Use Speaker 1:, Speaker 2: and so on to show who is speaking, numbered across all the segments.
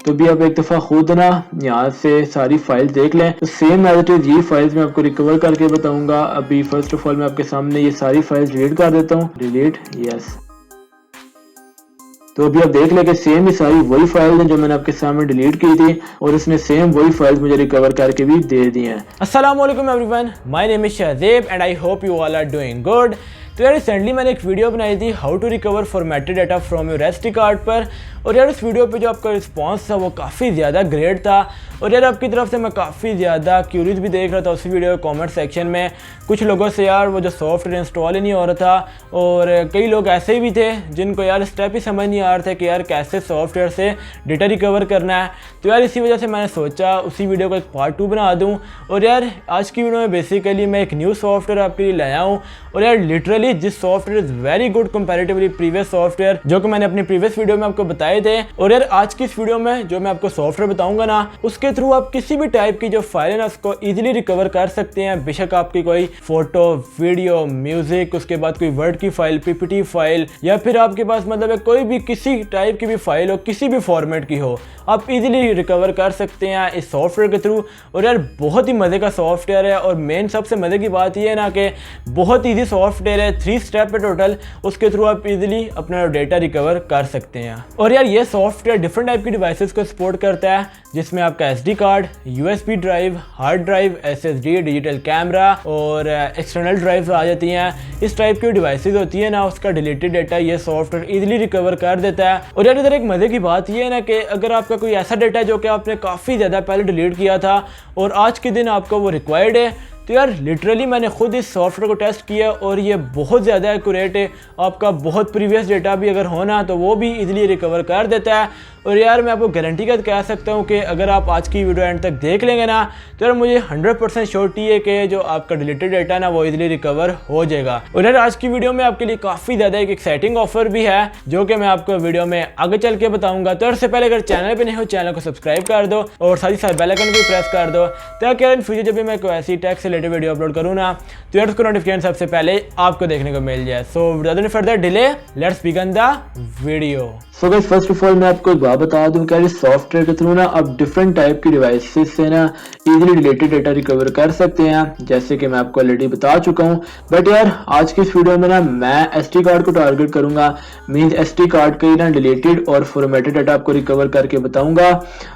Speaker 1: तो भी आप एक दफ़ा खुद ना यहाँ से सारी फाइल देख लें। तो सेम एज इट इज़ ये फाइल्स मैं आपको रिकवर करके बताऊंगा। अभी फर्स्ट ऑफ ऑल मैं आपके सामने ये सारी फाइल्स डिलीट कर देता हूँ। Delete, yes. तो अभी आप देख लें कि सेम ही सारी वही फाइल्स हैं जो मैंने आपके सामने डिलीट की थी और इसने सेम वही फाइल्स मुझे रिकवर करके भी दे दी हैं।
Speaker 2: अस्सलाम वालेकुम everyone, my name is Shahzeb and I hope you all are doing good. तो यार रिसेंटली मैंने एक वीडियो बनाई थी how to recover formatted data from your SD card पर, और यार उस वीडियो पे जो आपका रिस्पांस था वो काफ़ी ज़्यादा ग्रेट था। और यार आपकी तरफ से मैं काफ़ी ज़्यादा क्यूरियस भी देख रहा था उस वीडियो के कमेंट सेक्शन में। कुछ लोगों से यार वो जो सॉफ्टवेयर इंस्टॉल ही नहीं हो रहा था, और कई लोग ऐसे भी थे जिनको यार स्टेप ही समझ नहीं आ रहे थे कि यार कैसे सॉफ्टवेयर से डेटा रिकवर करना है। तो यार इसी वजह से मैंने सोचा उसी वीडियो को एक पार्ट 2 बना दूँ। और यार आज की वीडियो में बेसिकली मैं एक न्यू सॉफ्टवेयर आपके लिए लाया हूँ, और यार literally this software is very good comparatively previous software जो कि मैंने अपनी प्रीवियस वीडियो में आपको बताए थे। और यार आज की इस वीडियो में जो मैं आपको सॉफ्टवेयर बताऊंगा ना, उसके थ्रू आप किसी भी टाइप की जो फाइल है ना उसको इजीली रिकवर कर सकते हैं। बेशक आपकी कोई फोटो, वीडियो, म्यूजिक, उसके बाद कोई वर्ड की फाइल, पीपीटी फाइल, या फिर आपके पास मतलब कोई भी किसी टाइप की भी फाइल हो, किसी भी फॉर्मेट की हो, आप इजीली रिकवर कर सकते हैं इस सॉफ्टवेयर के थ्रू। और यार बहुत ही मज़े का सॉफ्टवेयर है, और मेन सबसे मज़े की बात यह है ना कि बहुत ईजी सॉफ्टवेयर है, 3 स्टेप है टोटल। उसके थ्रू आप इजीली अपना डेटा रिकवर कर सकते हैं। और यार ये सॉफ्टवेयर डिफरेंट टाइप की डिवाइसेस को सपोर्ट करता है, जिसमें आपका SD card, USB drive, hard drive, SSD, digital camera और एक्सटर्नल ड्राइव आ जाती हैं। इस टाइप की डिवाइसेस होती है ना, उसका डिलीटेड डेटा ये सॉफ्टवेयर इजीली रिकवर कर देता है। और यार इधर एक मज़े की बात ये है ना कि अगर आपका कोई ऐसा डेटा है जो कि आपने काफ़ी ज़्यादा पहले डिलीट किया था और आज के दिन आपको वो रिक्वायर्ड है, तो यार लिटरली मैंने खुद इस सॉफ्टवेयर को टेस्ट किया और ये बहुत ज़्यादा एक्यूरेट है। आपका बहुत प्रीवियस डेटा भी अगर होना तो वो भी इजीली रिकवर कर देता है। और यार मैं आपको गारंटी का कह सकता हूँ कि अगर आप आज की वीडियो एंड तक देख लेंगे ना, तो यार मुझे 100% श्योरिटी है कि जो आपका डिलीटेड डेटा ना वो इजीली रिकवर हो जाएगा। और यार आज की वीडियो में आपके लिए काफ़ी ज़्यादा एक एक्साइटिंग ऑफर भी है जो कि मैं आपको वीडियो में आगे चल के बताऊँगा। तो उससे पहले अगर चैनल पर नहीं हो, चैनल को सब्सक्राइब कर दो और साथ ही साथ बेल आइकन भी प्रेस कर दो, ताकि यार इन फ्यूचर जब भी मैं कोई ऐसी टैक्स से रिलेटेड वीडियो अपलोड करूँ ना, तो यार उसको नोटिफिकेशन सबसे पहले आपको देखने को मिल जाए। So without any further delay let's begin the video.
Speaker 1: So guys first of all मैं आपको एक बात बता दूं कि इस सॉफ्टवेयर के थ्रू ना आप डिफरेंट टाइप की डिवाइसेस से ना इजीली डिलीटेड डेटा रिकवर कर सकते हैं, जैसे कि मैं आपको ऑलरेडी बता चुका हूं। बट यार आज की इस वीडियो में ना मैं एसडी कार्ड को टारगेट करूंगा, मींस एसडी कार्ड के ना डिलीटेड और फॉर्मेटेड डाटा आपको रिकवर करके बताऊंगा।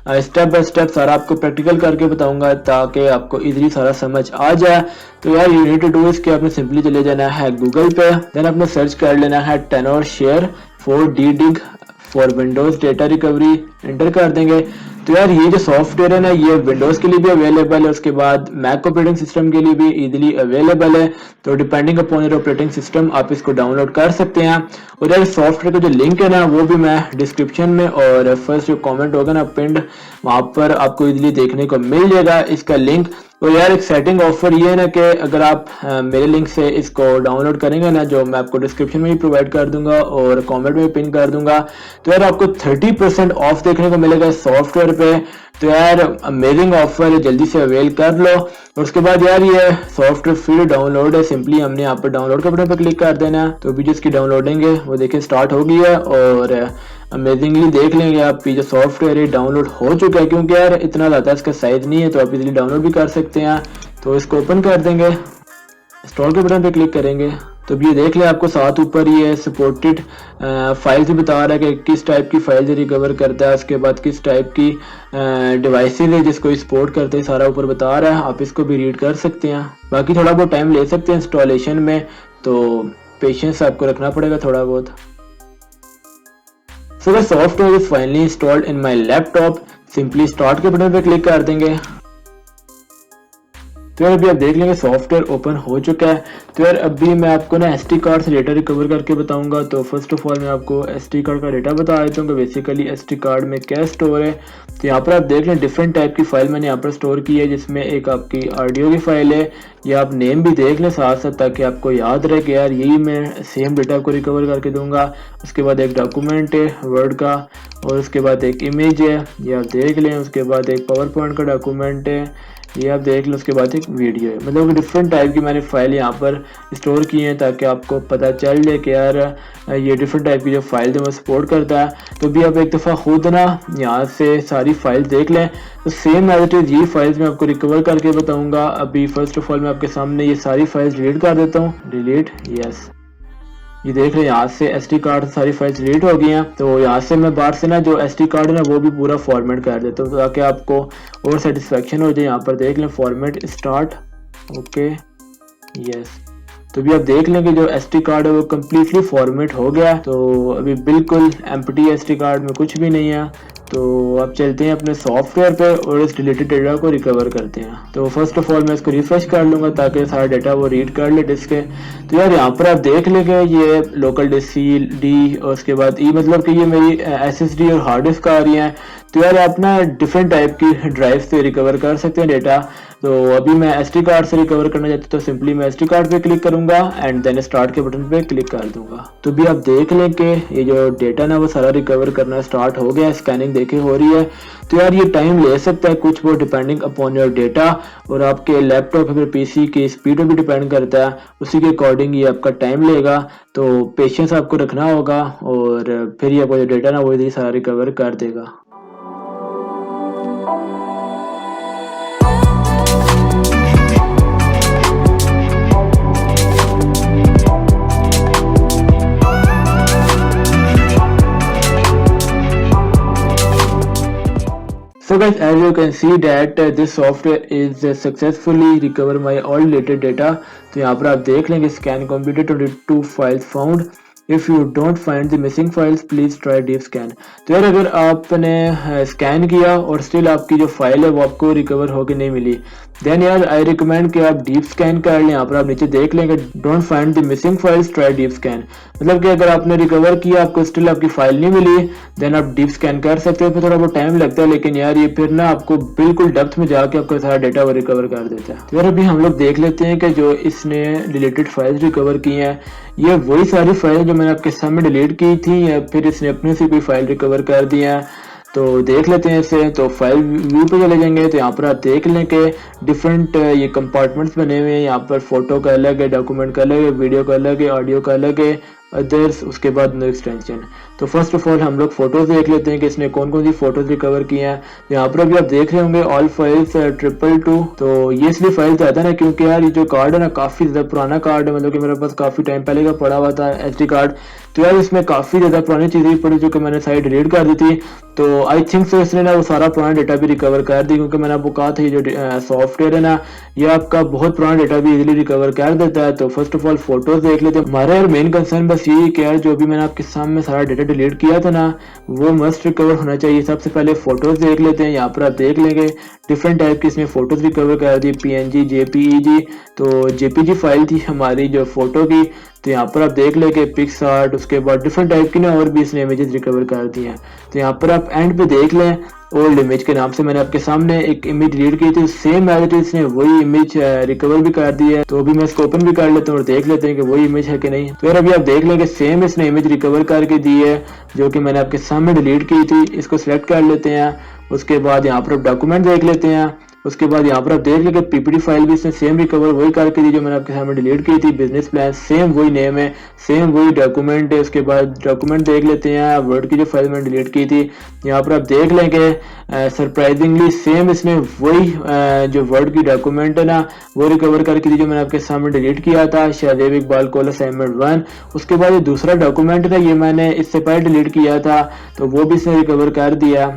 Speaker 1: स्टेप बाय स्टेप सारा आपको प्रैक्टिकल करके बताऊंगा ताकि आपको इजीली सारा समझ आ जाए। तो यार यू नीड टू डू इसके आपने सिंपली चले जाना है गूगल पे, देन आपने सर्च कर लेना है Tenorshare four DDiG for Windows data recovery, enter कर देंगे। तो यार ये जो सॉफ्टवेयर है ना ये विंडोज के लिए भी अवेलेबल है, उसके बाद मैक ऑपरेटिंग सिस्टम के लिए भी इजीली अवेलेबल है। तो depending upon your operating system आप इसको डाउनलोड कर सकते हैं। और यार सॉफ्टवेयर का जो लिंक है ना वो भी मैं डिस्क्रिप्शन में और फर्स्ट जो कमेंट होगा ना पिंड, वहां पर आपको इजीली देखने को मिल जाएगा इसका लिंक। और यार एक सेटिंग ऑफर ये है ना कि अगर आप मेरे लिंक से इसको डाउनलोड करेंगे ना, जो मैं आपको डिस्क्रिप्शन में भी प्रोवाइड कर दूंगा और कमेंट में भी पिन कर दूंगा, तो यार आपको 30% ऑफ देखने को मिलेगा इस सॉफ्टवेयर पे। तो यार अमेजिंग ऑफर है, जल्दी से अवेल कर लो। और उसके बाद यार ये सॉफ्टवेयर फ्री डाउनलोड है, सिंपली हमने यहाँ पर डाउनलोड के बटन पर क्लिक कर देना। तो अभी जिसकी डाउनलोडिंग है वो देखिए स्टार्ट हो गई है, और अमेजिंगली देख लेंगे आप जो सॉफ्टवेयर है डाउनलोड हो चुका है, क्योंकि यार इतना ज़्यादा इसका साइज नहीं है तो आप इजीली डाउनलोड भी कर सकते हैं। तो इसको ओपन कर देंगे, इंस्टॉल के बटन पे क्लिक करेंगे। तो अब ये देख लें आपको साथ ऊपर ये सपोर्टेड फाइल्स भी बता रहा है कि किस टाइप की फाइल रिकवर करता है, उसके बाद किस टाइप की डिवाइसेस है जिसको सपोर्ट करते हैं, सारा ऊपर बता रहा है। आप इसको भी रीड कर सकते हैं। बाकी थोड़ा बहुत टाइम ले सकते हैं इंस्टॉलेशन में, तो पेशेंस आपको रखना पड़ेगा थोड़ा बहुत। So the software is finally installed in my laptop. Simply start के बटन पे क्लिक कर देंगे। तो यार अभी आप देख लेंगे सॉफ्टवेयर ओपन हो चुका है। तो यार अभी मैं आपको ना एसडी कार्ड से डेटा रिकवर करके बताऊंगा। तो फर्स्ट ऑफ ऑल मैं आपको एसडी कार्ड का डेटा बता देता हूँ कि बेसिकली एसडी कार्ड में क्या स्टोर है। तो यहाँ पर आप देख लें डिफरेंट टाइप की फाइल मैंने यहाँ पर स्टोर की है, जिसमें एक आपकी ऑडियो की फाइल है, या आप नेम भी देख लें साथ साथ ताकि आपको याद रहे कि यार यही मैं सेम डेटा आपको रिकवर करके दूंगा। उसके बाद एक डॉक्यूमेंट है वर्ड का, और उसके बाद एक इमेज है, ये आप देख लें। उसके बाद एक पावर पॉइंट का डॉक्यूमेंट है, ये आप देख लो। उसके बाद एक वीडियो है, मतलब डिफरेंट टाइप की मैंने फाइल यहाँ पर स्टोर की हैं ताकि आपको पता चल जाए कि यार ये डिफरेंट टाइप की जो फाइल है वो सपोर्ट करता है। तो भी आप एक दफ़ा खुद ना यहाँ से सारी फाइल देख लें। तो सेम एज इट इज़ ये फाइल्स मैं आपको रिकवर करके बताऊँगा। अभी फर्स्ट ऑफ ऑल मैं आपके सामने ये सारी फाइल्स डिलीट कर देता हूँ। Delete, yes. ये देख रहे हैं यहाँ से SD कार्ड सारी फाइल्स डिलीट हो गई हैं। तो यहाँ से मैं बाहर से ना जो SD कार्ड है ना वो भी पूरा फॉर्मेट कर देता हूँ ताकि आपको और सेटिस्फेक्शन हो जाए। यहाँ पर देख लें फॉर्मेट स्टार्ट, ओके, यस। तो भी आप देख लें कि जो SD कार्ड है वो कम्प्लीटली फॉर्मेट हो गया। तो अभी बिल्कुल एम्प्टी SD कार्ड में कुछ भी नहीं है। तो अब चलते हैं अपने सॉफ्टवेयर पे और इस डिलीटेड डेटा को रिकवर करते हैं। तो फर्स्ट ऑफ ऑल मैं इसको रिफ्रेश कर लूँगा ताकि सारा डेटा वो रीड कर ले डिस्क के। तो यार यहाँ पर आप देख लेंगे ये लोकल डिस्क डी और उसके बाद ई, मतलब कि ये मेरी SSD और हार्ड डिस्क आ रही हैं। तो यार आप ना डिफरेंट टाइप की ड्राइव से रिकवर कर सकते हैं डेटा। तो अभी मैं SD कार्ड से रिकवर करना चाहता हूँ तो सिंपली मैं SD कार्ड पे क्लिक करूंगा एंड देन स्टार्ट के बटन पे क्लिक कर दूंगा। तो भी आप देख लें कि ये जो डेटा ना वो सारा रिकवर करना स्टार्ट हो गया। स्कैनिंग देखिए हो रही है। तो यार ये टाइम ले सकता है कुछ, वो डिपेंडिंग अपॉन योर डेटा और आपके लैपटॉप या फिर PC की स्पीड पर भी डिपेंड करता है। उसी के अकॉर्डिंग ये आपका टाइम लेगा। तो पेशेंस आपको रखना होगा और फिर ये आपका जो डेटा ना वो इधर सारा रिकवर कर देगा। So guys, as you can see that this software is successfully recover my all related data। तो यहाँ पर आप देख लेंगे scan completed 22 files found। If you don't find the missing files, please try deep scan। तो यार अगर आपने स्कैन किया और स्टिल आपकी जो फाइल है वो आपको रिकवर होकर नहीं मिली, देन यार आई रिकमेंड कि आप डीप स्कैन कर लें। यहाँ पर आप नीचे देख लेंगे don't find the missing files, try deep scan. मतलब कि अगर आपने रिकवर किया आपको स्टिल आपकी फाइल नहीं मिली, देन आप डीप स्कैन कर सकते हो। फिर थोड़ा बहुत टाइम लगता है लेकिन यार ये फिर ना आपको बिल्कुल डेप्थ में जाके आपका सारा डेटा वो रिकवर कर देता है। तो यार अभी हम लोग देख लेते हैं कि जो इसने रिलेटेड फाइल्स रिकवर की हैं ये वही सारी फाइल जो मैंने आपके सामने डिलीट की थी या फिर इसने अपने से कोई फाइल रिकवर कर दी है। तो देख लेते हैं इसे। तो फाइल व्यू पे चले जाएंगे तो यहाँ पर आप देख लें कि डिफरेंट ये कंपार्टमेंट्स बने हुए हैं। यहाँ पर फोटो का अलग है, डॉक्यूमेंट का अलग है, वीडियो का अलग है, ऑडियो का अलग है, अदर्स, उसके बाद नो एक्सटेंशन। तो फर्स्ट ऑफ ऑल हम लोग फोटोज देख लेते हैं कि इसने कौन कौन सी फोटोज रिकवर की हैं। यहाँ पर अभी आप देख रहे होंगे ऑल फाइल्स 222। तो ये इसलिए फाइल ज्यादा ना क्योंकि यार ये जो कार्ड है ना काफी ज्यादा पुराना कार्ड है, मतलब कि मेरे पास काफी टाइम पहले का पड़ा हुआ था SD कार्ड। तो यार इसमें काफी ज्यादा पुरानी चीजें पड़ी जो कि मैंने सारी डिलीट कर दी थी। तो आई थिंक सो इसने ना वो सारा पुराना डेटा भी रिकवर कर दी क्योंकि मैंने आपको कहा था ये जो सॉफ्टवेयर है ना ये आपका बहुत पुराना डेटा भी इजीली रिकवर कर देता है। तो फर्स्ट ऑफ ऑल फोटोज देख लेते हैं। हमारा यार मेन कंसर्न बस यही कि यार जो भी मैंने आपके सामने सारा डेटा डिलीट किया था ना वो मस्ट रिकवर होना चाहिए। सबसे पहले फोटोज देख लेते हैं। यहाँ पर आप देख लेंगे डिफरेंट टाइप की इसने फोटोज रिकवर कर दी, PNG, JPEG। तो JPG फाइल थी हमारी जो फोटो की। तो यहाँ पर आप देख लेंगे पिक्सआर्ट, उसके बाद डिफरेंट टाइप की ना और भी इसने इमेजेस रिकवर कर दी हैं। तो यहाँ पर आप एंड पे देख लें ओल्ड इमेज के नाम से मैंने आपके सामने एक इमेज डिलीट की थी, सेम एज इट इज इसने वही इमेज रिकवर भी कर दी है। तो अभी मैं इसको ओपन भी कर लेता हूँ और देख लेते हैं कि वही इमेज है कि नहीं। तो यार अभी आप देख लेंगे सेम इसने इमेज रिकवर करके दी है जो कि मैंने आपके सामने डिलीट की थी। इसको सिलेक्ट कर लेते हैं। उसके बाद यहाँ पर आप डॉक्यूमेंट देख लेते हैं। उसके बाद यहाँ पर आप देख लेंगे PPT फाइल भी इसने सेम रिकवर वही करके दी जो मैंने आपके सामने डिलीट की थी। बिजनेस प्लान सेम वही नेम है, सेम वही डॉक्यूमेंट है। उसके बाद डॉक्यूमेंट देख लेते हैं वर्ड की जो फाइल मैंने डिलीट की थी। यहाँ पर आप देख लेंगे सरप्राइजिंगली सेम इसने वही जो वर्ड की डॉक्यूमेंट है ना वो रिकवर करके दी जो मैंने आपके सामने डिलीट किया था, शाहजेब इकबाल कॉल असाइनमेंट 1। उसके बाद ये दूसरा डॉक्यूमेंट था ये मैंने इससे पहले डिलीट किया था तो वो भी इसने रिकवर कर दिया,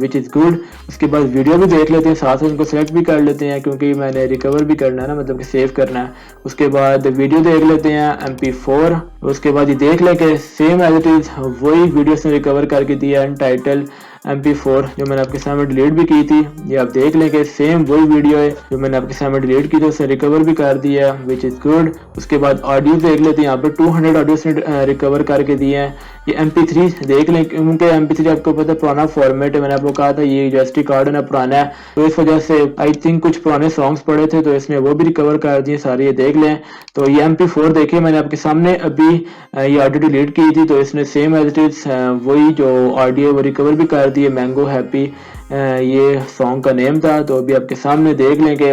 Speaker 1: विच इज़ गुड। उसके बाद वीडियो भी देख लेते हैं, साथ में इनको सेलेक्ट भी कर लेते हैं क्योंकि मैंने रिकवर भी करना है ना, मतलब कि सेव करना है। उसके बाद वीडियो देख लेते हैं MP4। उसके बाद ये देख लें कि सेम एज इट इज वही वीडियो से रिकवर करके दिया अनटाइटल MP4 जो मैंने आपके सामने डिलीट भी की थी। ये आप देख लें कि सेम वही वीडियो है जो मैंने आपके सामने डिलीट की थी, उसे रिकवर भी कर दिया, विच इज़ गुड। उसके बाद ऑडियो देख लेते हैं। यहाँ पर 200 ऑडियोस ने रिकवर करके दिए हैं। ये MP3 देख लें क्योंकि MP3 आपको पता है पुराना फॉर्मेट है, मैंने आपको कहा था ये जो SD कार्ड है ना पुराना है तो इस वजह से आई थिंक कुछ पुराने सॉन्ग्स पड़े थे तो इसने वो भी रिकवर कर दिए सारे। ये देख लें। तो ये MP4 देखिए मैंने आपके सामने अभी भी ये ऑडियो डिलीट की थी, तो इसने सेम एज इट इज वही जो ऑडियो वो रिकवर भी कर दी है। मैंगो हैप्पी ये सॉन्ग का नेम था। तो अभी आपके सामने देख लें कि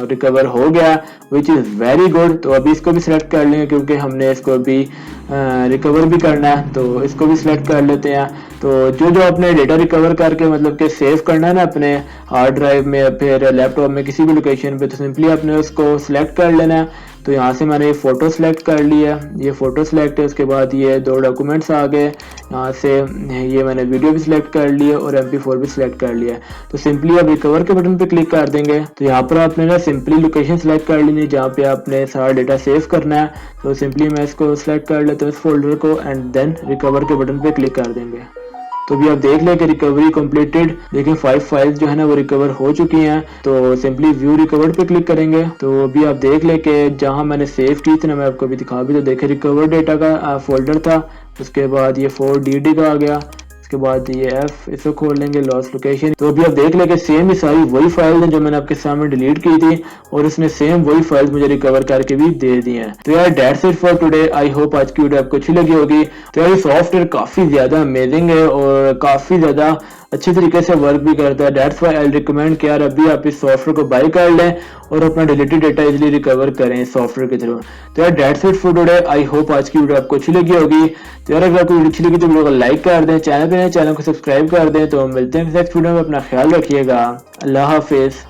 Speaker 1: रिकवर हो गया, विच इज़ वेरी गुड। तो अभी इसको भी सिलेक्ट कर लेंगे क्योंकि हमने इसको अभी रिकवर भी करना है, तो इसको भी सिलेक्ट कर लेते हैं। तो जो अपने डेटा रिकवर करके मतलब कि सेव करना है ना अपने हार्ड ड्राइव में या फिर लैपटॉप में किसी भी लोकेशन पे, तो सिंपली आपने उसको सिलेक्ट कर लेना है। तो यहाँ से मैंने ये फ़ोटो सेलेक्ट कर लिया, ये फ़ोटो सेलेक्ट है। उसके बाद ये 2 डॉक्यूमेंट्स आ गए, यहाँ से ये मैंने वीडियो भी सिलेक्ट कर लिया और MP4 भी सिलेक्ट कर लिया। तो सिंपली आप रिकवर के बटन पे क्लिक कर देंगे। तो यहाँ पर आपने ना सिंपली लोकेशन सेलेक्ट कर लेनी है जहाँ पे आपने सारा डेटा सेव करना है। तो सिंपली मैं इसको सेलेक्ट कर लेता हूँ इस फोल्डर को, एंड देन रिकवर के बटन पे क्लिक कर देंगे। तो अभी आप देख लें कि रिकवरी कंप्लीटेड। देखिए 5 फाइल्स जो है ना वो रिकवर हो चुकी हैं। तो सिंपली व्यू रिकवर्ड पे क्लिक करेंगे। तो अभी आप देख लें कि जहां मैंने सेव की थी ना, मैं आपको अभी दिखा भी तो देखिए रिकवर डेटा का फोल्डर था। उसके बाद ये 4DD का आ गया, उसके बाद ये F इसको खोल लेंगे, लॉस्ट लोकेशन। तो अभी आप देख लें कि सेम ही सारी वही फाइल हैं जो मैंने आपके सामने डिलीट की थी, और इसने सेम वही फाइल मुझे रिकवर करके भी दे दी हैं। तो यार that's it for today. I hope आज की वीडियो आपको अच्छी लगी होगी। तो यार ये सॉफ्टवेयर काफी ज्यादा अमेजिंग है और काफी ज्यादा अच्छी तरीके से वर्क भी करता है। दैट्स व्हाई आई रिकमेंड कि यार अभी आप इस सॉफ्टवेयर को बाय कर लें और अपना डिलीटेड डेटा इजीली रिकवर करें इस सॉफ्टवेयर के थ्रू। तो यार that's it for today. I hope आज की वीडियो आपको अच्छी लगी होगी। तो यार अगर आपको वीडियो अच्छी लगी तो वीडियो को लाइक कर दें, चैनल पे नए चैनल को सब्सक्राइब कर दें। तो मिलते हैं नेक्स्ट वीडियो में, अपना ख्याल रखिएगा। अल्लाह हाफिज।